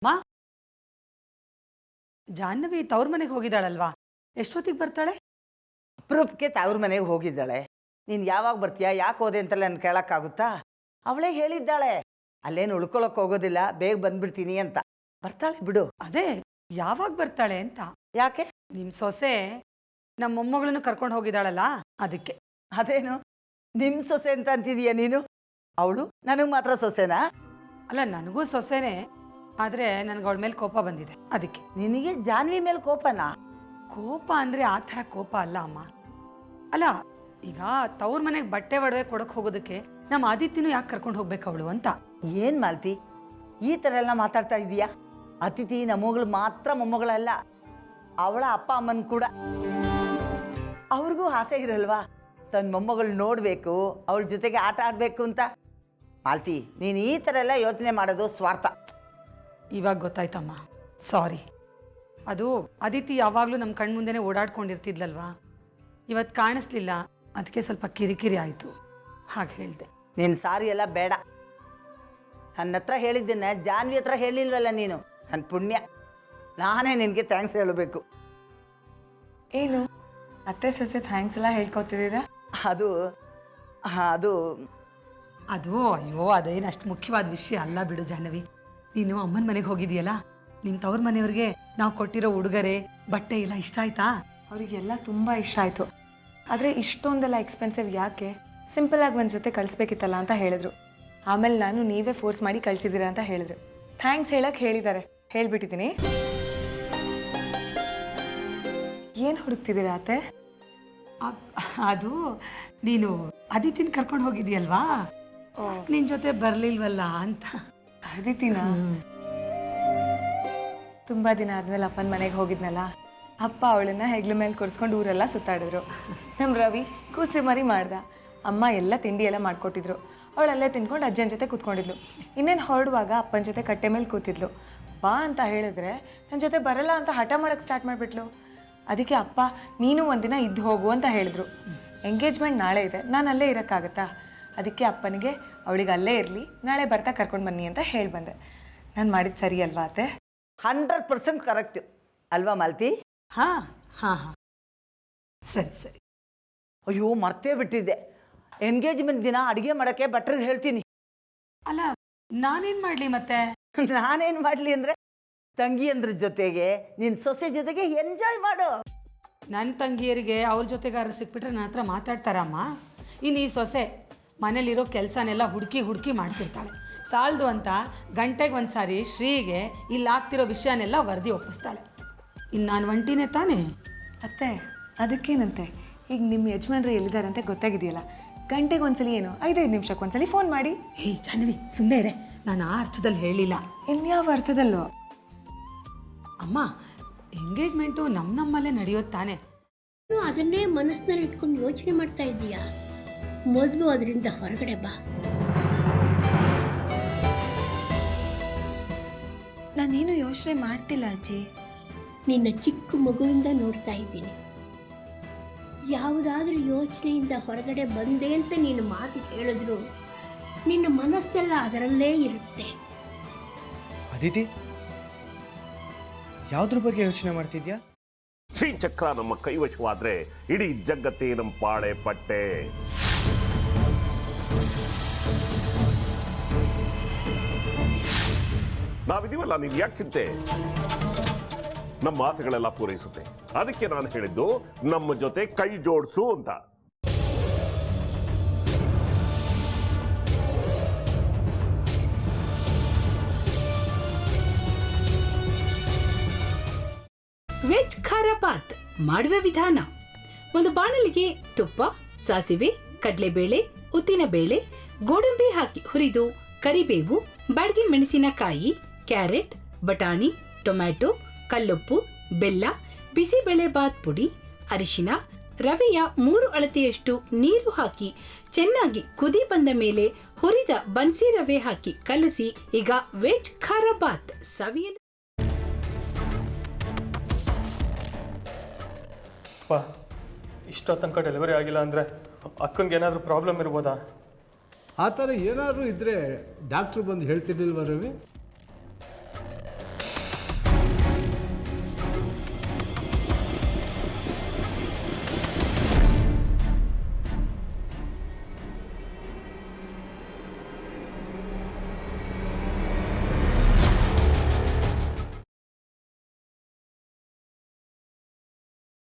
ಮಾ ಜಾಹ್ನವಿ ತವ್ರ ಮನೆಗೆ ಹೋಗಿದ್ದಾಳಲ್ವಾ? ಎಷ್ಟೊತ್ತಿಗೆ ಬರ್ತಾಳೆ? ಅಪರೂಪಕ್ಕೆ ತವ್ರ ಮನೆಗೆ ಹೋಗಿದ್ದಾಳೆ. ನೀನು ಯಾವಾಗ ಬರ್ತೀಯಾ, ಯಾಕೆ ಹೋದೆ ಅಂತೆಲ್ಲ ನಾನು ಕೇಳೋಕ್ಕಾಗುತ್ತಾ? ಅವಳೇ ಹೇಳಿದ್ದಾಳೆ, ಅಲ್ಲೇನು ಉಳ್ಕೊಳಕ್ಕೆ ಹೋಗೋದಿಲ್ಲ, ಬೇಗ ಬಂದ್ಬಿಡ್ತೀನಿ ಅಂತ. ಬರ್ತಾಳೆ ಬಿಡು. ಅದೇ ಯಾವಾಗ ಬರ್ತಾಳೆ ಅಂತ. ಯಾಕೆ? ನಿಮ್ಮ ಸೊಸೆ ನಮ್ಮ ಮೊಮ್ಮಗಳನ್ನು ಕರ್ಕೊಂಡು ಹೋಗಿದ್ದಾಳಲ್ಲ, ಅದಕ್ಕೆ. ಅದೇನು ನಿಮ್ಮ ಸೊಸೆ ಅಂತ ಅಂತಿದೀಯ ನೀನು? ಅವಳು ನನಗೆ ಮಾತ್ರ ಸೊಸೆನಾ? ಅಲ್ಲ, ನನಗೂ ಸೊಸೆನೇ, ಆದರೆ ನನಗೆ ಅವಳ ಮೇಲೆ ಕೋಪ ಬಂದಿದೆ, ಅದಕ್ಕೆ. ನಿನಗೆ ಜಾನ್ವಿ ಮೇಲೆ ಕೋಪನಾ? ಕೋಪ ಅಂದರೆ ಆ ಥರ ಕೋಪ ಅಲ್ಲ ಅಮ್ಮ. ಅಲ್ಲ, ಈಗ ತವ್ರ ಮನೆಗೆ ಬಟ್ಟೆ ಒಡವೆ ಕೊಡಕ್ಕೆ ಹೋಗೋದಕ್ಕೆ ನಮ್ಮ ಆದಿತ್ಯನೂ ಯಾಕೆ ಕರ್ಕೊಂಡು ಹೋಗ್ಬೇಕು ಅವಳು ಅಂತ. ಏನು ಮಾಲ್ತಿ, ಈ ಥರ ಎಲ್ಲ ಮಾತಾಡ್ತಾ ಇದೀಯಾ? ಅತಿಥಿ ನಮ್ಮಗಳು ಮಾತ್ರ ಮೊಮ್ಮಗಳಲ್ಲ, ಅವಳ ಅಪ್ಪ ಅಮ್ಮನ ಕೂಡ. ಅವ್ರಿಗೂ ಆಸೆ ಇರಲ್ವಾ ತನ್ನ ಮೊಮ್ಮಗಳು ನೋಡಬೇಕು, ಅವಳ ಜೊತೆಗೆ ಆಟ ಆಡಬೇಕು ಅಂತ? ಮಾಲ್ತಿ, ನೀನು ಈ ಥರ ಎಲ್ಲ ಯೋಚನೆ ಮಾಡೋದು ಸ್ವಾರ್ಥ. ಇವಾಗ ಗೊತ್ತಾಯ್ತಮ್ಮ, ಸಾರಿ. ಅದು ಅದಿತಿ ಯಾವಾಗಲೂ ನಮ್ಮ ಕಣ್ಣು ಮುಂದೆನೇ ಓಡಾಡ್ಕೊಂಡಿರ್ತಿದ್ಲಲ್ವಾ, ಇವತ್ತು ಕಾಣಿಸ್ಲಿಲ್ಲ, ಅದಕ್ಕೆ ಸ್ವಲ್ಪ ಕಿರಿಕಿರಿ ಆಯಿತು, ಹಾಗೆ ಹೇಳಿದೆ. ನೀನು ಸಾರಿ ಎಲ್ಲ ಬೇಡ. ನನ್ನ ಹತ್ರ ಹೇಳಿದ್ದನ್ನ ಜಾನ್ವಿ ಹತ್ರ ಹೇಳಿಲ್ವಲ್ಲ ನೀನು, ನನ್ನ ಪುಣ್ಯ. ನಾನೇ ನಿನಗೆ ಥ್ಯಾಂಕ್ಸ್ ಹೇಳಬೇಕು. ಏನು ಅತ್ತೆ ಸೊಸೆ ಥ್ಯಾಂಕ್ಸ್ ಎಲ್ಲ ಹೇಳ್ಕೊತಿದ್ದೀರಾ? ಅದು ಅದು ಅದು ಅಯ್ಯೋ, ಅದೇನು ಅಷ್ಟು ಮುಖ್ಯವಾದ ವಿಷಯ ಅಲ್ಲ ಬಿಡು ಜಾಹ್ನವಿ. ನೀನು ಅಮ್ಮನ ಮನೆಗೆ ಹೋಗಿದೆಯಲ್ಲ, ನಿಮ್ಮ ತವ್ರ ಮನೆಯವ್ರಿಗೆ ನಾವು ಕೊಟ್ಟಿರೋ ಉಡುಗೊರೆ ಬಟ್ಟೆ ಎಲ್ಲ ಇಷ್ಟ ಆಯ್ತಾ? ಅವರಿಗೆಲ್ಲ ತುಂಬ ಇಷ್ಟ ಆಯಿತು. ಆದರೆ ಇಷ್ಟೊಂದೆಲ್ಲ ಎಕ್ಸ್ಪೆನ್ಸಿವ್ ಯಾಕೆ, ಸಿಂಪಲಾಗಿ ಒಂದು ಜೊತೆ ಕಳಿಸ್ಬೇಕಿತ್ತಲ್ಲ ಅಂತ ಹೇಳಿದ್ರು. ಆಮೇಲೆ ನಾನು ನೀವೇ ಫೋರ್ಸ್ ಮಾಡಿ ಕಳಿಸಿದ್ದೀರಾ ಅಂತ ಹೇಳಿದ್ರು. ಥ್ಯಾಂಕ್ಸ್ ಹೇಳಕ್ಕೆ ಹೇಳಿದ್ದಾರೆ, ಹೇಳಿಬಿಟ್ಟಿದ್ದೀನಿ. ಏನು ಹುಡುಕ್ತಿದ್ದೀರಾ ಅತ್ತೆ? ಅದು ನೀನು ಅದಿತಿನ ಕರ್ಕೊಂಡು ಹೋಗಿದೆಯಲ್ವಾ, ನಿನ್ನ ಜೊತೆ ಬರಲಿಲ್ವಲ್ಲ ಅಂತ. ಅದಿತಿನ ತುಂಬ ದಿನ ಆದಮೇಲೆ ಅಪ್ಪನ ಮನೆಗೆ ಹೋಗಿದ್ನಲ್ಲ, ಅಪ್ಪ ಅವಳನ್ನ ಹೆಗ್ಲ ಮೇಲೆ ಕೂರಿಸ್ಕೊಂಡು ಊರೆಲ್ಲ ಸುತ್ತಾಡಿದ್ರು. ನಮ್ಮ ರವಿ ಕೂಸಿ ಮರಿ ಮಾಡ್ದ, ಅಮ್ಮ ಎಲ್ಲ ತಿಂಡಿ ಎಲ್ಲ ಮಾಡಿಕೊಟ್ಟಿದ್ರು. ಅವಳಲ್ಲೇ ತಿನ್ಕೊಂಡು ಅಜ್ಜನ ಜೊತೆ ಕೂತ್ಕೊಂಡಿದ್ಲು. ಇನ್ನೇನು ಹೊರಡುವಾಗ ಅಪ್ಪನ ಜೊತೆ ಕಟ್ಟೆ ಮೇಲೆ ಕೂತಿದ್ಲು. ಬಾ ಅಂತ ಹೇಳಿದ್ರೆ ನನ್ನ ಜೊತೆ ಬರಲ್ಲ ಅಂತ ಹಠ ಮಾಡೋಕ್ಕೆ ಸ್ಟಾರ್ಟ್ ಮಾಡಿಬಿಟ್ಲು. ಅದಕ್ಕೆ ಅಪ್ಪ ನೀನು ಒಂದಿನ ಇದ್ದು ಹೋಗು ಅಂತ ಹೇಳಿದ್ರು. ಎಂಗೇಜ್ಮೆಂಟ್ ನಾಳೆ ಇದೆ, ನಾನು ಅಲ್ಲೇ ಇರೋಕ್ಕಾಗತ್ತಾ? ಅದಕ್ಕೆ ಅಪ್ಪನಿಗೆ ಅವಳಿಗೆ ಅಲ್ಲೇ ಇರಲಿ, ನಾಳೆ ಬರ್ತಾ ಕರ್ಕೊಂಡು ಬನ್ನಿ ಅಂತ ಹೇಳಿ ಬಂದೆ. ನಾನು ಮಾಡಿದ್ದು ಸರಿ ಅಲ್ವಾ ಅತ್ತೆ? 100% ಕರೆಕ್ಟು ಅಲ್ವಾ ಮಾಲ್ತಿ? ಹಾಂ ಹಾಂ ಹಾಂ, ಸರಿ ಸರಿ. ಅಯ್ಯೋ, ಮರ್ತೇ ಬಿಟ್ಟಿದ್ದೆ. ಎಂಗೇಜ್ಮೆಂಟ್ ದಿನ ಅಡುಗೆ ಮಾಡೋಕ್ಕೆ ಭಟ್ರಿಗೆ ಹೇಳ್ತೀನಿ. ಅಲ್ಲ, ನಾನೇನು ಮಾಡಲಿ ಮತ್ತೆ? ನಾನೇನು ಮಾಡಲಿ ಅಂದರೆ, ತಂಗಿಯಂದ್ರ ಜೊತೆಗೆ ನಿನ್ನ ಸೊಸೆ ಜೊತೆಗೆ ಎಂಜಾಯ್ ಮಾಡು. ನನ್ನ ತಂಗಿಯರಿಗೆ ಅವ್ರ ಜೊತೆಗಾರರು ಸಿಕ್ಬಿಟ್ರೆ ನನ್ನ ಹತ್ರ ಮಾತಾಡ್ತಾರಮ್ಮ. ಇನ್ನು ಈ ಸೊಸೆ ಮನೇಲಿರೋ ಕೆಲಸನೆಲ್ಲ ಹುಡುಕಿ ಮಾಡ್ತಿರ್ತಾಳೆ. ಸಾಲದು ಅಂತ ಗಂಟೆಗೆ ಒಂದು ಸಾರಿ ಶ್ರೀಗೆ ಇಲ್ಲಾಗ್ತಿರೋ ವಿಷಯನೆಲ್ಲ ವರದಿ ಒಪ್ಪಿಸ್ತಾಳೆ. ಇನ್ನು ನಾನು ಒಂಟಿನೇ ತಾನೇ. ಅತ್ತೆ ಅದಕ್ಕೇನಂತೆ, ಈಗ ನಿಮ್ಮ ಯಜಮಾನ್ರು ಎಲ್ಲಿದ್ದಾರೆ ಅಂತ ಗೊತ್ತಾಗಿದೆಯಲ್ಲ, ಗಂಟೆಗೆ ಒಂದ್ಸಲಿ ಏನು 5-5 ನಿಮಿಷಕ್ಕೆ ಒಂದ್ಸಲಿ ಫೋನ್ ಮಾಡಿ. ಹೇ ಜಾಹ್ನವಿ, ಸುಮ್ಮನೆ ಇರೆ, ನಾನು ಆ ಅರ್ಥದಲ್ಲಿ ಹೇಳಿಲ್ಲ. ಇನ್ಯಾವ ಅರ್ಥದಲ್ಲೋ? ಅಮ್ಮ, ಎಂಗೇಜ್ಮೆಂಟು ನಮ್ಮಲ್ಲೇ ನಡೆಯೋದು ತಾನೆ. ಅದನ್ನೇ ಮನಸ್ಸಿನಲ್ಲಿ ಇಟ್ಕೊಂಡು ಯೋಚನೆ ಮಾಡ್ತಾ ಇದ್ದೀಯಾ? ಮೊದಲು ಅದರಿಂದ ಹೊರಗಡೆ ಬಾ. ನಾನೇನು ಯೋಚನೆ ಮಾಡ್ತಿಲ್ಲ ಅಜ್ಜಿ. ನಿನ್ನ ಚಿಕ್ಕ ಮಗುವಿಂದ ನೋಡ್ತಾ ಇದ್ದೀನಿ. ಯಾವುದಾದ್ರೂ ಯೋಚನೆಯಿಂದ ಹೊರಗಡೆ ಬಂದೆ ಅಂತ ನೀನು ಮಾತು ಹೇಳಿದ್ರು ನಿನ್ನ ಮನಸ್ಸೆಲ್ಲ ಅದರಲ್ಲೇ ಇರುತ್ತೆ. ಅದಿತಿ, ಯಾವುದ್ರ ಬಗ್ಗೆ ಯೋಚನೆ ಮಾಡ್ತಿದ್ಯಾ? ಶ್ರೀಚಕ್ರ ನಮ್ಮ ಕೈವಶವಾದ್ರೆ ಇಡೀ ಜಗತ್ತೇ ನಮ್ಮ ಪಾಳೆ ಪಟ್ಟೆ. ನಾವಿದೀವಲ್ಲ, ನೀನ್ ಯಾಕೆ ಚಿಂತೆ? ನಮ್ಮ ಆಸೆಗಳೆಲ್ಲ ಪೂರೈಸುತ್ತೆ. ಅದಕ್ಕೆ ನಾನು ಹೇಳಿದ್ದು ನಮ್ಮ ಜೊತೆ ಕೈ ಜೋಡಿಸು ಅಂತ. ವೆಜ್ ಖಾರ ಬಾತ್ ಮಾಡುವ ವಿಧಾನ: ಒಂದು ಬಾಣಲಿಗೆ ತುಪ್ಪ, ಸಾಸಿವೆ, ಕಡಲೆಬೇಳೆ, ಉದ್ದಿನಬೇಳೆ, ಗೋಡಂಬಿ ಹಾಕಿ ಹುರಿದು ಕರಿಬೇವು, ಬಾಡಿಗೆ ಮೆಣಸಿನಕಾಯಿ, ಕ್ಯಾರೆಟ್, ಬಟಾಣಿ, ಟೊಮ್ಯಾಟೊ, ಕಲ್ಲುಪ್ಪು, ಬೆಲ್ಲ, ಬಿಸಿಬೇಳೆ ಬಾತ್ ಪುಡಿ, ಅರಿಶಿನ, ರವೆಯ 3 ಅಳತೆಯಷ್ಟು ನೀರು ಹಾಕಿ ಚೆನ್ನಾಗಿ ಕುದಿ ಬಂದ ಮೇಲೆ ಹುರಿದ ಬನ್ಸಿ ರವೆ ಹಾಕಿ ಕಲಸಿ. ಈಗ ವೆಜ್ ಖಾರ ಬಾತ್ ಸವಿಯಲು. ಇಷ್ಟೋ ತನಕ ಡೆಲಿವರಿ ಆಗಿಲ್ಲ ಅಂದರೆ ಅಕ್ಕಂಗೆ ಏನಾದರೂ ಪ್ರಾಬ್ಲಮ್ ಇರ್ಬೋದಾ? ಆ ಥರ ಏನಾದರೂ ಇದ್ದರೆ ಡಾಕ್ಟ್ರು ಬಂದು ಹೇಳ್ತಿರ್ಲಿಲ್ವ ರವಿ?